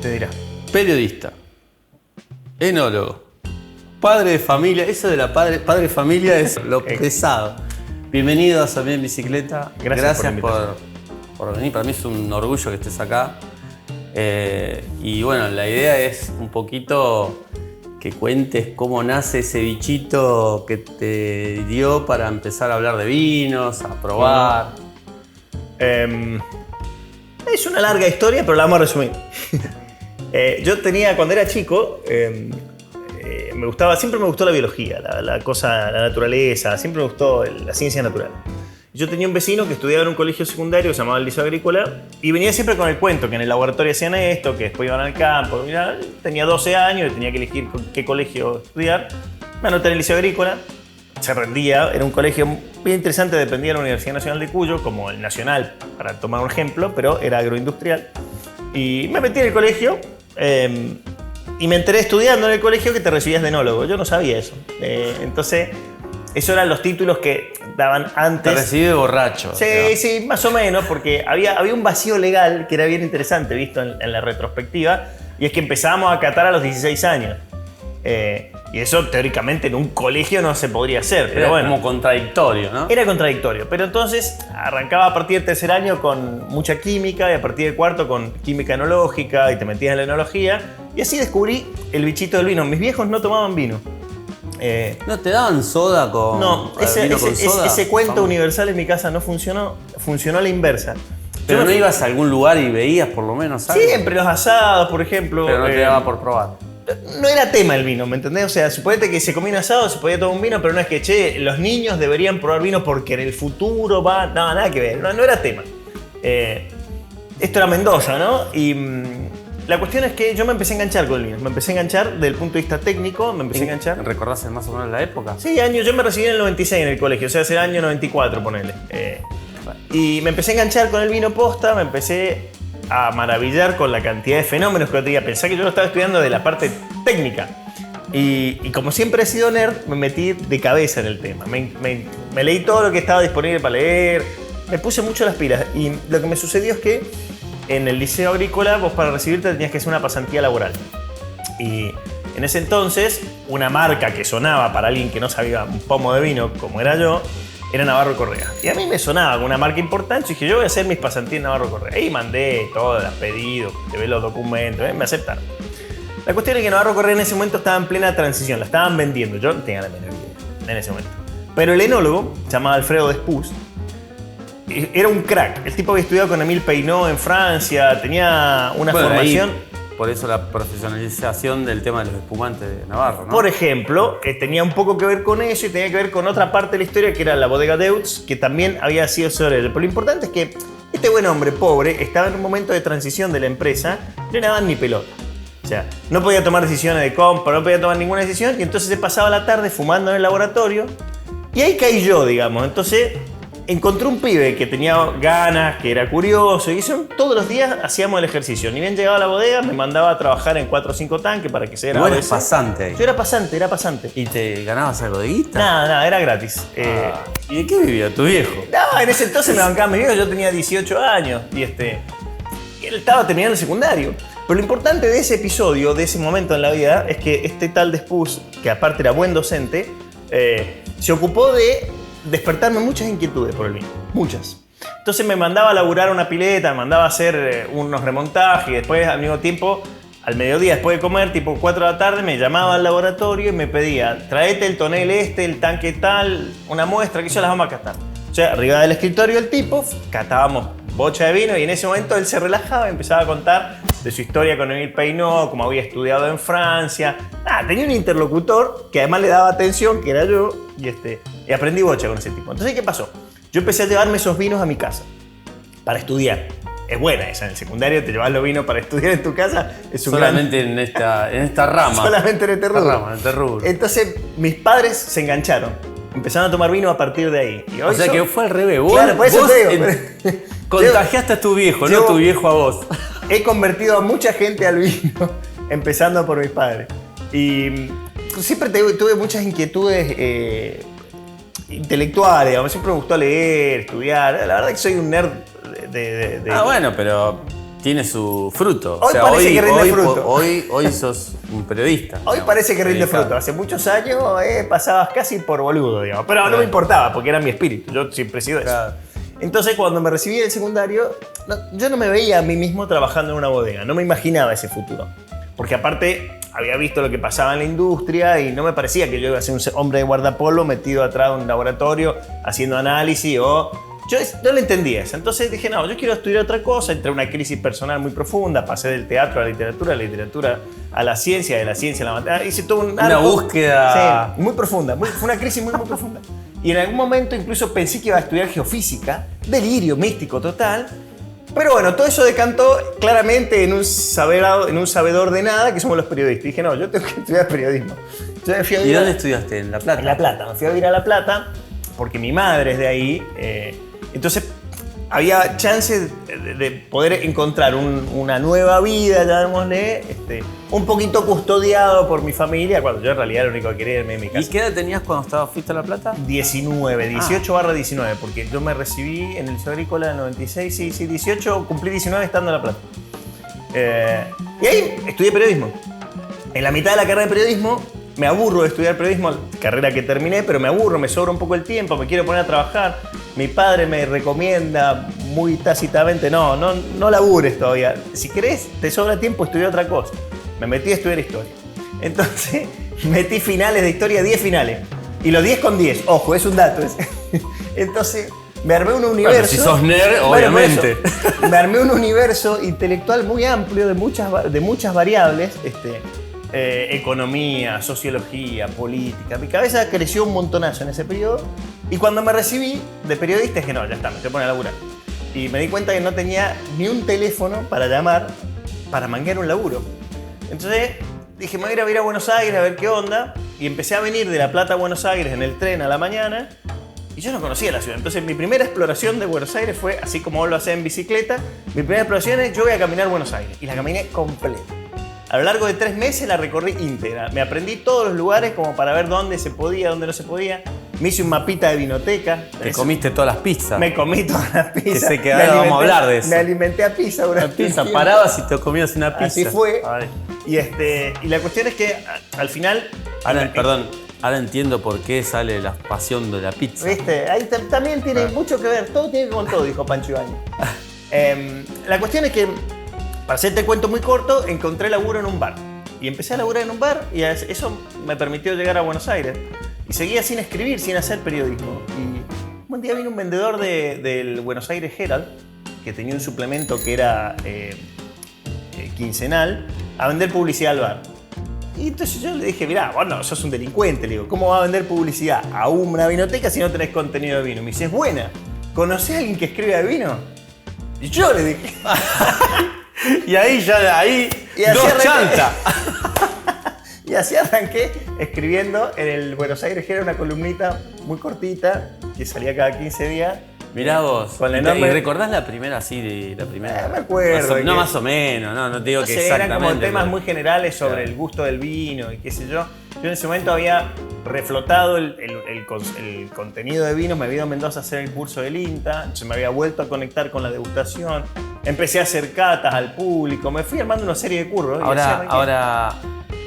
te dirá. Periodista, enólogo, padre de familia. Eso de la padre de familia es lo pesado. Bienvenido a Samir en Bicicleta. Gracias por venir. Para mí es un orgullo que estés acá. Y bueno, la idea es un poquito que cuentes cómo nace ese bichito que te dio para empezar a hablar de vinos, a probar. Es una larga historia, pero la vamos a resumir. Yo tenía, cuando era chico, siempre me gustó la biología, la naturaleza, siempre me gustó la ciencia natural. Yo tenía un vecino que estudiaba en un colegio secundario que se llamaba el Liceo Agrícola y venía siempre con el cuento que en el laboratorio hacían esto, que después iban al campo. Mira, tenía 12 años y tenía que elegir qué colegio estudiar. Me anoté en el Liceo Agrícola, se rendía, era un colegio bien interesante, dependía de la Universidad Nacional de Cuyo, como el Nacional, para tomar un ejemplo, pero era agroindustrial. Y me metí en el colegio y me enteré estudiando en el colegio que te recibías de enólogo. Yo no sabía eso. Entonces, esos eran los títulos que daban antes. Te recibí de borracho. Sí, ¿no? Sí, más o menos, porque había un vacío legal que era bien interesante visto en la retrospectiva, y es que empezábamos a catar a los 16 años. Y eso teóricamente en un colegio no se podría hacer. Pero era bueno, como contradictorio, ¿no? Era contradictorio, pero entonces arrancaba a partir del tercer año con mucha química y a partir del cuarto con química enológica y te metías en la enología y así descubrí el bichito del vino. Mis viejos no tomaban vino. ¿No te daban soda con No, vino con soda? ese cuento universal en mi casa no funcionó, funcionó a la inversa. ¿Pero no ibas a algún lugar y veías por lo menos algo? Siempre los asados, por ejemplo. Pero no te daba por probar. No era tema el vino, ¿me entendés? O sea, suponete que se comía un asado, se podía tomar un vino, pero no es que, che, los niños deberían probar vino porque en el futuro va... No, nada que ver, no era tema. Esto era Mendoza, ¿no? Y la cuestión es que yo me empecé a enganchar con el vino. Me empecé a enganchar desde el punto de vista técnico, me empecé a enganchar. ¿Recordás más o menos la época? Sí, yo me recibí en el 96 en el colegio, o sea, hace el año 94, ponele. Y me empecé a enganchar con el vino posta, me empecé a maravillar con la cantidad de fenómenos que yo tenía. Pensé que yo lo estaba estudiando de la parte técnica. Y como siempre he sido nerd, me metí de cabeza en el tema. Me leí todo lo que estaba disponible para leer, me puse mucho las pilas. Y lo que me sucedió es que en el Liceo Agrícola, vos para recibirte tenías que hacer una pasantía laboral. Y en ese entonces, una marca que sonaba para alguien que no sabía un pomo de vino, como era yo, era Navarro Correa. Y a mí me sonaba como una marca importante. Y dije, yo voy a hacer mis pasantías en Navarro Correa. Y mandé todos los pedidos, llevé los documentos, me aceptaron. La cuestión es que Navarro Correa en ese momento estaba en plena transición, la estaban vendiendo. Yo no tenía la menor idea en ese momento. Pero el enólogo, llamado Alfredo Despuz, era un crack. El tipo había estudiado con Émile Peinot en Francia, tenía una formación... Por eso la profesionalización del tema de los espumantes de Navarro, ¿no? Por ejemplo, tenía un poco que ver con eso y tenía que ver con otra parte de la historia que era la bodega Deutz, que también había sido sobre él. Pero lo importante es que este buen hombre pobre estaba en un momento de transición de la empresa, no le daban ni pelota. O sea, no podía tomar decisiones de compra, no podía tomar ninguna decisión y entonces se pasaba la tarde fumando en el laboratorio y ahí caí yo, digamos. Entonces encontré un pibe que tenía ganas, que era curioso y todos los días hacíamos el ejercicio. Ni bien llegaba a la bodega, me mandaba a trabajar en 4 o 5 tanques para que se era. ¿Vos eras pasante ahí? Yo era pasante. ¿Y te ganabas algo de guita? Nada, era gratis. ¿Y de qué vivía tu viejo? No, en ese entonces me bancaba mi viejo, yo tenía 18 años y él estaba terminando el secundario. Pero lo importante de ese episodio, de ese momento en la vida, es que este tal Despuz, que aparte era buen docente, se ocupó de despertarme muchas inquietudes por el vino. Muchas. Entonces me mandaba a laburar una pileta, me mandaba a hacer unos remontajes y después al mismo tiempo, al mediodía, después de comer, tipo 4 de la tarde, me llamaba al laboratorio y me pedía, traete el tonel el tanque tal, una muestra que yo las vamos a catar. O sea, arriba del escritorio del tipo, catábamos bocha de vino y en ese momento él se relajaba y empezaba a contar de su historia con Émile Peinot, cómo había estudiado en Francia. Tenía un interlocutor que además le daba atención, que era yo, y aprendí bocha con ese tipo. Entonces, ¿qué pasó? Yo empecé a llevarme esos vinos a mi casa para estudiar. Es buena esa, en el secundario te llevas los vinos para estudiar en tu casa. Es un solamente en esta rama. Solamente en este rubro. En este rubro. Entonces, mis padres se engancharon. Empezaron a tomar vino a partir de ahí. Y hoy que fue al revés. Claro, por eso te digo. Contagiaste a tu viejo, no tu viejo a vos. He convertido a mucha gente al vino, empezando por mis padres. Y siempre tuve muchas inquietudes intelectuales, digamos. Siempre me gustó leer, estudiar. La verdad que soy un nerd de... Bueno, pero tiene su fruto. Hoy parece que rinde fruto. Hoy sos un periodista. Hoy parece que rinde fruto. Hace muchos años pasabas casi por boludo, digamos. Pero no me importaba porque era mi espíritu. Yo siempre he sido eso. Entonces, cuando me recibí del secundario, yo no me veía a mí mismo trabajando en una bodega. No me imaginaba ese futuro. Porque aparte, había visto lo que pasaba en la industria y no me parecía que yo iba a ser un hombre de guardapolvo metido atrás de un laboratorio haciendo análisis o... Yo no lo entendía eso. Entonces dije, no, yo quiero estudiar otra cosa. Entré en una crisis personal muy profunda. Pasé del teatro a la literatura, de la literatura a la ciencia, de la ciencia a la matemática. Hice todo una búsqueda... Sí, muy profunda. Fue una crisis muy profunda. Y en algún momento incluso pensé que iba a estudiar geofísica. Delirio místico total. Pero bueno, todo eso decantó claramente en un sabedor de nada, que somos los periodistas. Y dije, no, yo tengo que estudiar periodismo. ¿Y dónde estudiaste? ¿En La Plata? En La Plata. Me fui a vivir a La Plata porque mi madre es de ahí. Entonces había chance de poder encontrar una nueva vida, llamémosle, un poquito custodiado por mi familia, cuando yo en realidad lo único que quería era irme de mi casa. ¿Y qué edad tenías cuando fuiste a La Plata? 18/19, porque yo me recibí en el Liceo Agrícola en el 96, sí, 18, cumplí 19 estando en La Plata. Y ahí estudié periodismo. En la mitad de la carrera de periodismo, me aburro de estudiar periodismo, carrera que terminé, pero me aburro, me sobra un poco el tiempo, me quiero poner a trabajar. Mi padre me recomienda muy tácitamente, no labures todavía. Si querés, te sobra tiempo, estudia otra cosa. Me metí a estudiar historia. Entonces, metí finales de historia, 10 finales. Y los 10 con 10, ojo, es un dato. Entonces, me armé un universo... Bueno, si sos nerd, obviamente. Me armé un universo intelectual muy amplio de muchas variables. Economía, sociología, política. Mi cabeza creció un montonazo en ese periodo. Y cuando me recibí de periodista dije, no, ya está, me estoy poniendo a laburar. Y me di cuenta que no tenía ni un teléfono para llamar para manguear un laburo. Entonces dije, me voy a ir a Buenos Aires a ver qué onda. Y empecé a venir de La Plata a Buenos Aires en el tren a la mañana. Y yo no conocía la ciudad. Entonces mi primera exploración de Buenos Aires fue, así como vos lo hacés en bicicleta, mi primera exploración es, yo voy a caminar Buenos Aires. Y la caminé completa. A lo largo de 3 meses la recorrí íntegra. Me aprendí todos los lugares como para ver dónde se podía, dónde no se podía. Me hice un mapita de vinoteca. Te comiste todas las pizzas. Me comí todas las pizzas. Que sé que ahora vamos a hablar de eso. Me alimenté a pizza durante pizza. Parabas y te comías una pizza. Así fue. Y la cuestión es que al final... Ahora entiendo por qué sale la pasión de la pizza. ¿Viste? Ahí también tiene mucho que ver. Todo tiene que ver con todo, dijo Pancho Ibáñez. La cuestión es que, para hacerte el cuento muy corto, encontré laburo en un bar. Y empecé a laburar en un bar y eso me permitió llegar a Buenos Aires. Y seguía sin escribir, sin hacer periodismo. Y un día vino un vendedor del Buenos Aires Herald, que tenía un suplemento que era quincenal, a vender publicidad al bar. Y entonces yo le dije, mirá, vos no, sos un delincuente. Le digo, ¿cómo va a vender publicidad a una vinoteca si no tenés contenido de vino? Me dice, es buena. ¿Conocés a alguien que escribe de vino? Y yo le dije... Y ahí dos chantas. Y así arranqué escribiendo en el Buenos Aires, que era una columnita muy cortita, que salía cada 15 días. Mirá vos. Con enorme... ¿Y recordás la primera me acuerdo. Más o menos, no te digo que exactamente. Eran como temas muy generales sobre el gusto del vino y qué sé yo. Yo en ese momento había reflotado el contenido de vinos, me había ido a Mendoza a hacer el curso del INTA, entonces me había vuelto a conectar con la degustación, empecé a hacer catas al público, me fui armando una serie de cursos. Ahora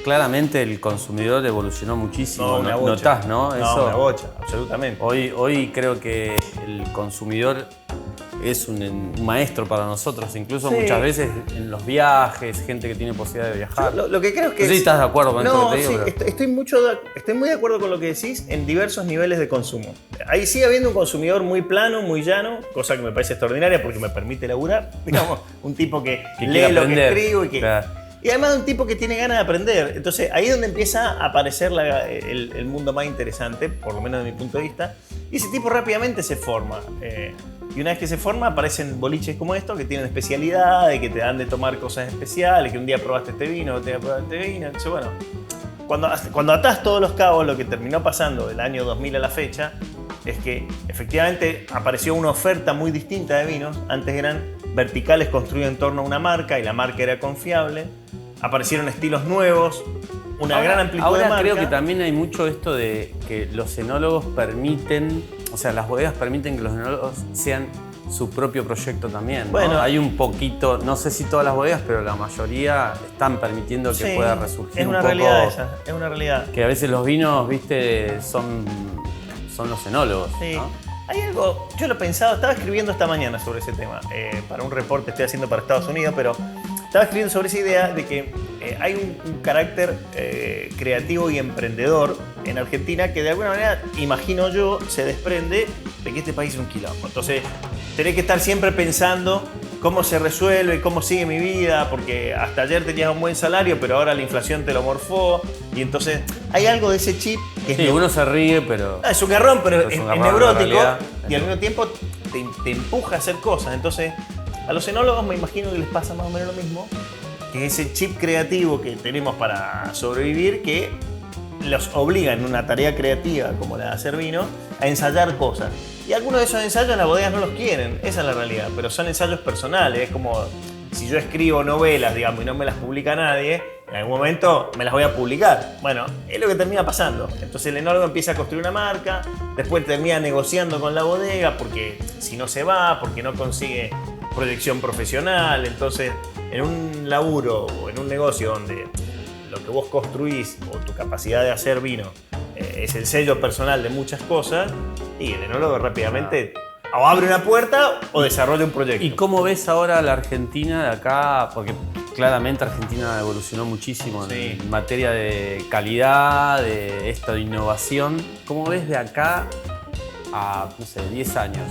claramente el consumidor evolucionó muchísimo, notás, ¿no? No, una bocha, absolutamente. Hoy creo que el consumidor es un maestro para nosotros, incluso muchas veces en los viajes, gente que tiene posibilidad de viajar. Lo que creo es que... No sé si estás de acuerdo con esto que te digo. Estoy muy de acuerdo con lo que decís en diversos niveles de consumo. Ahí sigue habiendo un consumidor muy plano, muy llano, cosa que me parece extraordinaria porque me permite laburar. Digamos, un tipo que lee lo que escribo y que... Claro. Y además un tipo que tiene ganas de aprender. Entonces ahí es donde empieza a aparecer el mundo más interesante, por lo menos desde mi punto de vista. Y ese tipo rápidamente se forma. Y una vez que se forma aparecen boliches como estos que tienen especialidades, que te dan de tomar cosas especiales, que un día probaste este vino, otro día probaste este vino. Entonces bueno, cuando atás todos los cabos, lo que terminó pasando del año 2000 a la fecha es que efectivamente apareció una oferta muy distinta de vinos. Antes eran verticales construidos en torno a una marca y la marca era confiable. Aparecieron estilos nuevos, una gran amplitud de marca. Ahora creo que también hay mucho esto de que los enólogos permiten, o sea, las bodegas permiten que los enólogos sean su propio proyecto también, ¿no? Bueno, hay un poquito, no sé si todas las bodegas, pero la mayoría están permitiendo que pueda resurgir un poco. Es una realidad. Que a veces los vinos, viste, son los enólogos, Sí. ¿no? Hay algo, yo lo he pensado, estaba escribiendo esta mañana sobre ese tema, para un reporte que estoy haciendo para Estados Unidos, pero estaba escribiendo sobre esa idea de que hay un carácter creativo y emprendedor en Argentina que de alguna manera, imagino yo, se desprende de que este país es un quilombo. Entonces, tenés que estar siempre pensando cómo se resuelve, cómo sigue mi vida, porque hasta ayer tenías un buen salario, pero ahora la inflación te lo morfó. Y entonces, hay algo de ese chip que sí, uno se ríe, pero... es un garrón, pero es neurótico y al no. mismo tiempo te empuja a hacer cosas. Entonces, a los enólogos me imagino que les pasa más o menos lo mismo, que es ese chip creativo que tenemos para sobrevivir que los obliga en una tarea creativa como la de hacer vino a ensayar cosas. Y algunos de esos ensayos las bodegas no los quieren, esa es la realidad, pero son ensayos personales. Es como si yo escribo novelas, digamos, y no me las publica nadie, en algún momento me las voy a publicar. Bueno, es lo que termina pasando. Entonces el enólogo empieza a construir una marca, después termina negociando con la bodega porque si no se va, porque no consigue proyección profesional. Entonces, en un laburo o en un negocio donde lo que vos construís o tu capacidad de hacer vino es el sello personal de muchas cosas, y el enólogo rápidamente o abre una puerta o desarrolla un proyecto. ¿Y cómo ves ahora la Argentina de acá? Porque claramente Argentina evolucionó muchísimo en materia de calidad, de esto de innovación. ¿Cómo ves de acá a, no sé, 10 años?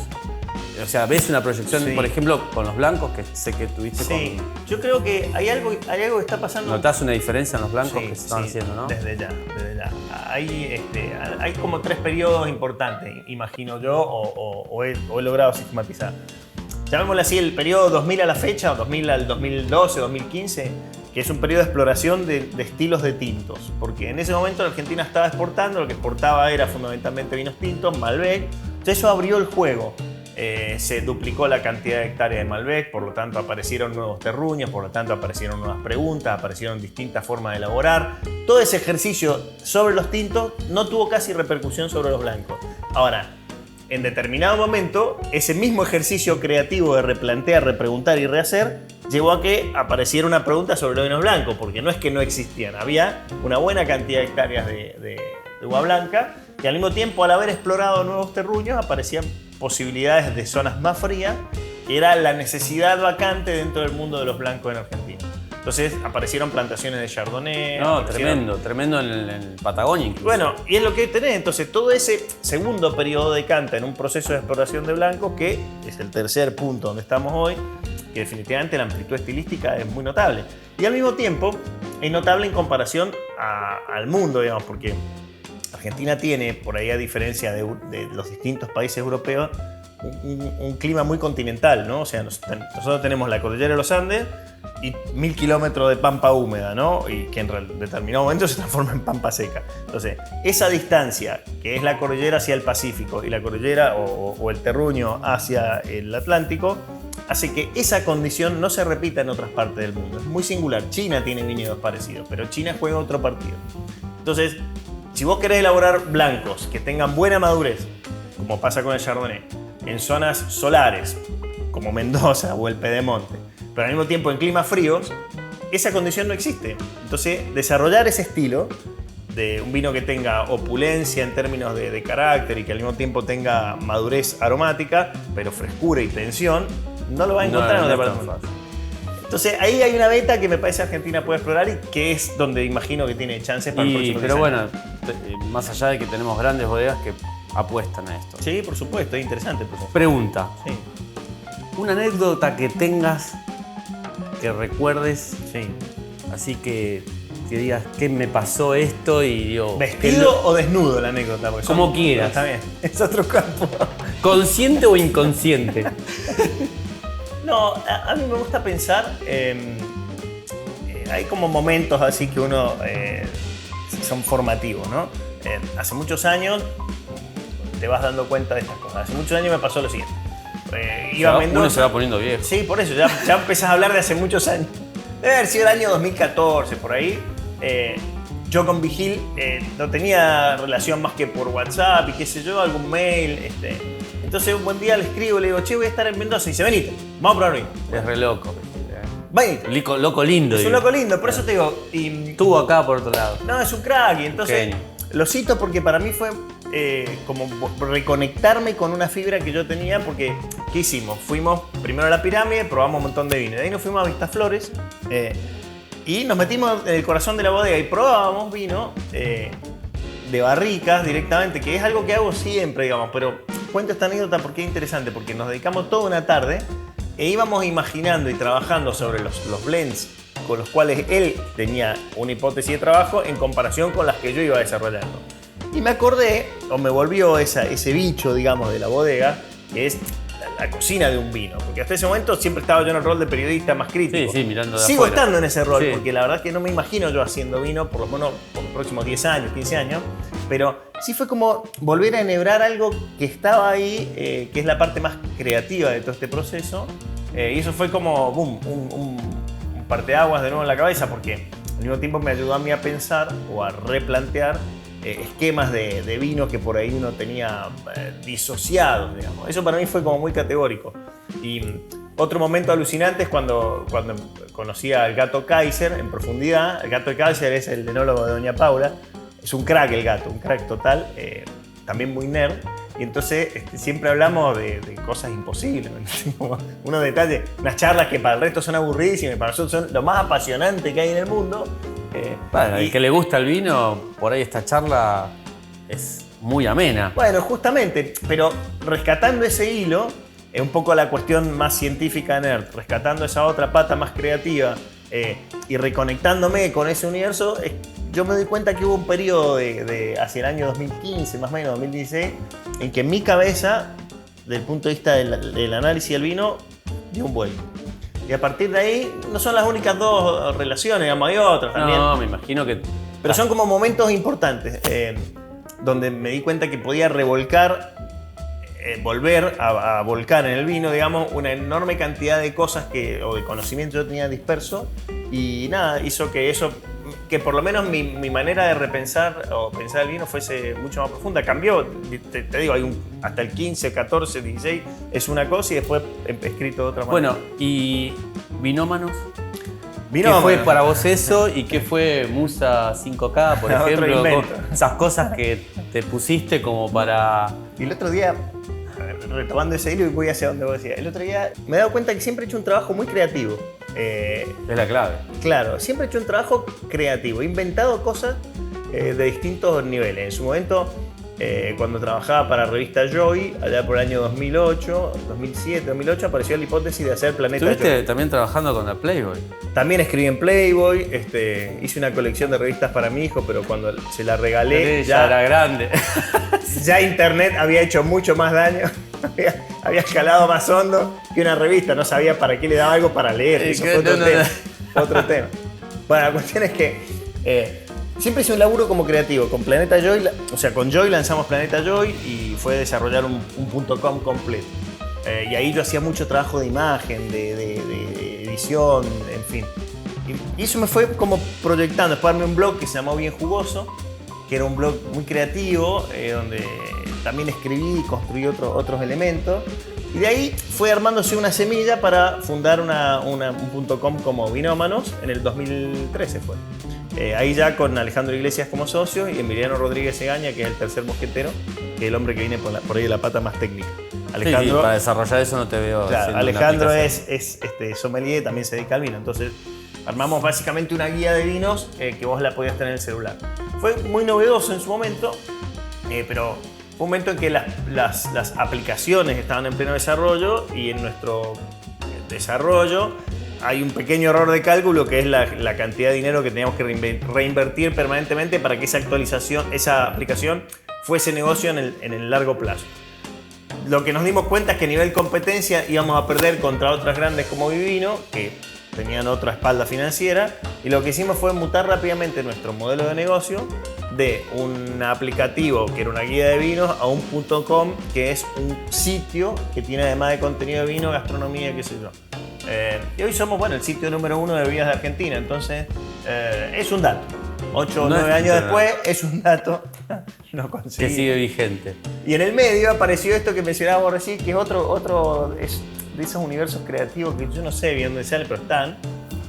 O sea, ¿ves una proyección, por ejemplo, con los blancos, que sé que tuviste con... Yo creo que hay algo que está pasando. ¿Notás una diferencia en los blancos que se están haciendo, no? Desde ya. Hay como 3 periodos importantes, imagino yo, o he logrado sistematizar. Llamémosle así el periodo 2000 a la fecha, o 2000 al 2012, 2015, que es un periodo de exploración de estilos de tintos. Porque en ese momento la Argentina estaba exportando, lo que exportaba era fundamentalmente vinos tintos, Malbec. Entonces eso abrió el juego. Se duplicó la cantidad de hectáreas de Malbec, por lo tanto aparecieron nuevos terruños, por lo tanto aparecieron nuevas preguntas, aparecieron distintas formas de elaborar. Todo ese ejercicio sobre los tintos no tuvo casi repercusión sobre los blancos. Ahora, en determinado momento, ese mismo ejercicio creativo de replantear, repreguntar y rehacer llevó a que apareciera una pregunta sobre los vinos blancos, porque no es que no existían, había una buena cantidad de hectáreas de uva blanca y al mismo tiempo, al haber explorado nuevos terruños, aparecían posibilidades de zonas más frías, que era la necesidad vacante dentro del mundo de los blancos en Argentina. Entonces aparecieron plantaciones de Chardonnay. No, tremendo en Patagonia incluso. Bueno, y es lo que tenés. Entonces todo ese segundo periodo decanta en un proceso de exploración de blancos, que es el tercer punto donde estamos hoy, que definitivamente la amplitud estilística es muy notable. Y al mismo tiempo es notable en comparación al mundo, digamos, porque Argentina tiene, por ahí a diferencia de los distintos países europeos, un clima muy continental, ¿no? O sea, nosotros tenemos la cordillera de los Andes y 1000 kilómetros de pampa húmeda, ¿no? Y que en determinado momento se transforma en pampa seca. Entonces, esa distancia, que es la cordillera hacia el Pacífico y la cordillera o el terruño hacia el Atlántico, hace que esa condición no se repita en otras partes del mundo. Es muy singular. China tiene viñedos parecidos, pero China juega otro partido. Entonces, si vos querés elaborar blancos que tengan buena madurez, como pasa con el Chardonnay, en zonas solares, como Mendoza o el Pedemonte, pero al mismo tiempo en climas fríos, esa condición no existe. Entonces, desarrollar ese estilo de un vino que tenga opulencia en términos de carácter y que al mismo tiempo tenga madurez aromática, pero frescura y tensión, no lo va a encontrar en otra parte del mundo. Entonces ahí hay una beta que me parece Argentina puede explorar y que es donde imagino que tiene chances para el próximo Pero bueno, más allá de que tenemos grandes bodegas que apuestan a esto. Sí, por supuesto, es interesante. Pregunta. Sí. Una anécdota que tengas, que recuerdes, Sí. así que digas que me pasó esto y digo... ¿Vestido o desnudo la anécdota? Como quieras. Está bien, es otro campo. ¿Consciente o inconsciente? No, a mí me gusta pensar, hay como momentos así que uno son formativos, ¿no? Hace muchos años te vas dando cuenta de estas cosas. Hace muchos años me pasó lo siguiente. Iba a Mendoza. Uno se va poniendo viejo. Sí, por eso, ya empezás a hablar de hace muchos años. Debe haber sido el año 2014, por ahí. Yo con Vigil no tenía relación más que por WhatsApp y qué sé yo, algún mail. Entonces un buen día le escribo, le digo, che, voy a estar en Mendoza. Y dice, venite, vamos a probar vino. Es re loco. Venite. Loco lindo. Es un loco lindo, por eso te digo. Y estuvo acá por otro lado. no, es un crack. Y entonces lo cito porque para mí fue como reconectarme con una fibra que yo tenía. Porque, ¿qué hicimos? Fuimos primero a la pirámide, probamos un montón de vino. De ahí nos fuimos a Vistaflores y nos metimos en el corazón de la bodega y probábamos vino de barricas directamente, que es algo que hago siempre, digamos. Pero cuento esta anécdota porque es interesante, porque nos dedicamos toda una tarde e íbamos imaginando y trabajando sobre los blends con los cuales él tenía una hipótesis de trabajo en comparación con las que yo iba desarrollando. Y me acordé, o me volvió ese bicho, digamos, de la bodega, que es la cocina de un vino. Porque hasta ese momento siempre estaba yo en el rol de periodista más crítico. Sí, mirando de Sigo afuera. estando en ese rol, Sí. porque la verdad es que no me imagino yo haciendo vino, por lo menos por los próximos 10 años, 15 años. Pero sí fue como volver a enhebrar algo que estaba ahí, que es la parte más creativa de todo este proceso. Y eso fue como, boom, un parteaguas de nuevo en la cabeza, porque al mismo tiempo me ayudó a mí a pensar o a replantear esquemas de vino que por ahí uno tenía disociados, digamos. Eso para mí fue como muy categórico. Y otro momento alucinante es cuando conocí al Gato Kaiser en profundidad. El Gato Kaiser es el enólogo de Doña Paula. Es un crack el gato, un crack total, también muy nerd. Y entonces siempre hablamos de cosas imposibles, unos detalles, unas charlas que para el resto son aburridísimas y para nosotros son lo más apasionante que hay en el mundo. Bueno, el que le gusta el vino, por ahí esta charla es muy amena. Bueno, justamente, pero rescatando ese hilo, un poco la cuestión más científica nerd, rescatando esa otra pata más creativa y reconectándome con ese universo, yo me doy cuenta que hubo un periodo hacia el año 2015, más o menos 2016, en que mi cabeza, desde el punto de vista del análisis del vino, dio un vuelco. Y a partir de ahí, no son las únicas dos relaciones, digamos, hay otras también. No, me imagino que... Pero son como momentos importantes, donde me di cuenta que podía revolcar, volver a volcar en el vino, digamos, una enorme cantidad de cosas o de conocimiento yo tenía disperso. Y nada, hizo que eso, que por lo menos mi manera de repensar o pensar el vino fuese mucho más profunda. Cambió, te digo, hay hasta el 15, 14, 16 es una cosa y después he escrito de otra manera. Bueno, ¿y Vinómanos? ¿Qué Vinómanos. fue para vos eso y qué fue Musa 5K, por Otro ejemplo? invento. Esas cosas que te pusiste como para... Y el otro día, retomando ese hilo y voy hacia donde vos decías, el otro día me he dado cuenta que siempre he hecho un trabajo muy creativo. Es la clave. Claro, siempre he hecho un trabajo creativo, he inventado cosas de distintos niveles. En su momento, cuando trabajaba para la revista Joy, allá por el año 2008, 2007, 2008, apareció la hipótesis de hacer Planeta Joy. ¿Estuviste también trabajando con la Playboy? También escribí en Playboy, hice una colección de revistas para mi hijo, pero cuando se la regalé, Ya era grande. ya Internet había hecho mucho más daño. Había escalado más hondo que una revista, no sabía para qué le daba algo para leer. Eso fue otro tema. Bueno, la cuestión es que siempre hice un laburo como creativo. Con Planeta Joy, o sea, con Joy lanzamos Planeta Joy y fue desarrollar un .com completo. Y ahí yo hacía mucho trabajo de imagen, de edición, en fin. Y eso me fue como proyectando. Después armé un blog que se llamó Bien Jugoso, que era un blog muy creativo, donde también escribí y construí otros elementos. Y de ahí fue armándose una semilla para fundar un .com como Vinómanos en el 2013 fue. Ahí ya con Alejandro Iglesias como socio y Emiliano Rodríguez Egaña, que es el tercer mosquetero, que es el hombre que viene por ahí de la pata más técnica. Alejandro, sí, para desarrollar eso no te veo. Claro, Alejandro es sommelier, también se dedica al vino. Entonces armamos básicamente una guía de vinos que vos la podías tener en el celular. Fue muy novedoso en su momento, pero fue un momento en que las aplicaciones estaban en pleno desarrollo y en nuestro desarrollo hay un pequeño error de cálculo que es la cantidad de dinero que teníamos que reinvertir permanentemente para que esa aplicación fuese negocio en el largo plazo. Lo que nos dimos cuenta es que a nivel competencia íbamos a perder contra otras grandes como Vivino, que tenían otra espalda financiera, y lo que hicimos fue mutar rápidamente nuestro modelo de negocio de un aplicativo que era una guía de vinos a un .com que es un sitio que tiene además de contenido de vino, gastronomía, qué sé yo. Y hoy somos el sitio número 1 de bebidas de Argentina, entonces es un dato. 8 o 9 años después es un dato. no conseguí. Que sigue vigente. Y en el medio apareció esto que mencionábamos recién, que es otro de esos universos creativos que yo no sé bien dónde salen, pero están.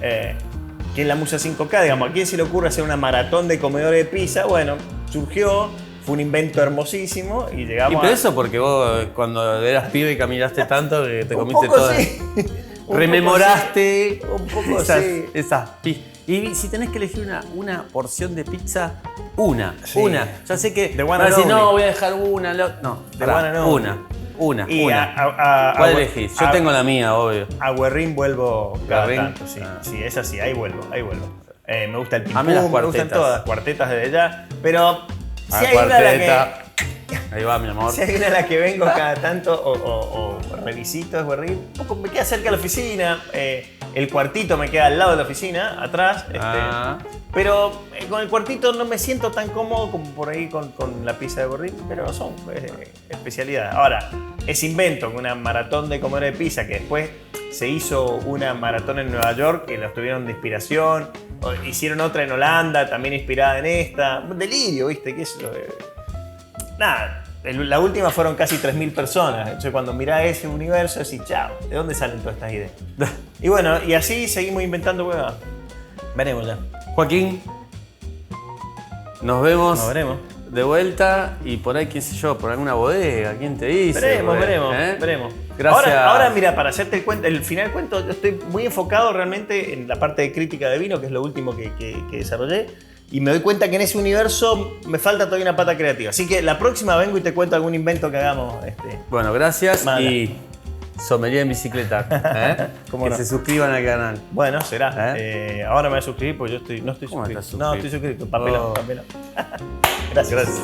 Que es la Musa 5K, digamos. ¿A quién se le ocurre hacer una maratón de comedores de pizza? Bueno, surgió, fue un invento hermosísimo y llegamos pero eso porque vos cuando eras pibe y caminaste tanto que te un comiste poco todas. sí. Rememoraste Un poco esas, sí. esas pi- Y si tenés que elegir una porción de pizza, una. Ya sé que The one van a and decir, only. no, voy a dejar una. No, The pará, one and only. una. Y ¿Cuál elegís? Yo tengo la mía, obvio. A Guerrín vuelvo cada Guerrín, tanto, sí. ah. Sí, esa sí, ahí vuelvo. Me gusta el ping A mí las pong, me gustan cuartetas. todas, cuartetas desde ya. Pero si Ah, hay una a la cuarteta. Ahí va, mi amor. si hay una a la que vengo cada tanto o revisito es Guerrín, me queda cerca de la oficina. El cuartito me queda al lado de la oficina, atrás. Pero con el cuartito no me siento tan cómodo como por ahí con la pizza de Guerrín, pero son especialidades. Ahora, ese invento, una maratón de comer de pizza que después se hizo una maratón en Nueva York que los tuvieron de inspiración, hicieron otra en Holanda también inspirada en esta. Un delirio, ¿viste? ¿Qué es lo de... Nada, la última fueron casi 3.000 personas. Entonces cuando mirás ese universo decís, chao, ¿de dónde salen todas estas ideas? Y bueno, y así seguimos inventando huevas. Veremos ya. Joaquín, nos vemos. Nos veremos. De vuelta y por ahí, qué sé yo, por alguna bodega, ¿quién te dice? Veremos. Gracias. Ahora, mira, para hacerte el final del cuento, yo estoy muy enfocado realmente en la parte de crítica de vino, que es lo último que desarrollé, y me doy cuenta que en ese universo me falta todavía una pata creativa. Así que la próxima vengo y te cuento algún invento que hagamos. Bueno, gracias Mala. Y sommelier en bicicleta. ¿Cómo que no? se suscriban al canal. Bueno, será. Ahora me voy a suscribir porque no estoy ¿Cómo suscrito. estás No, suscrito? estoy suscrito. Papelón, Oh. papelón. Gracias.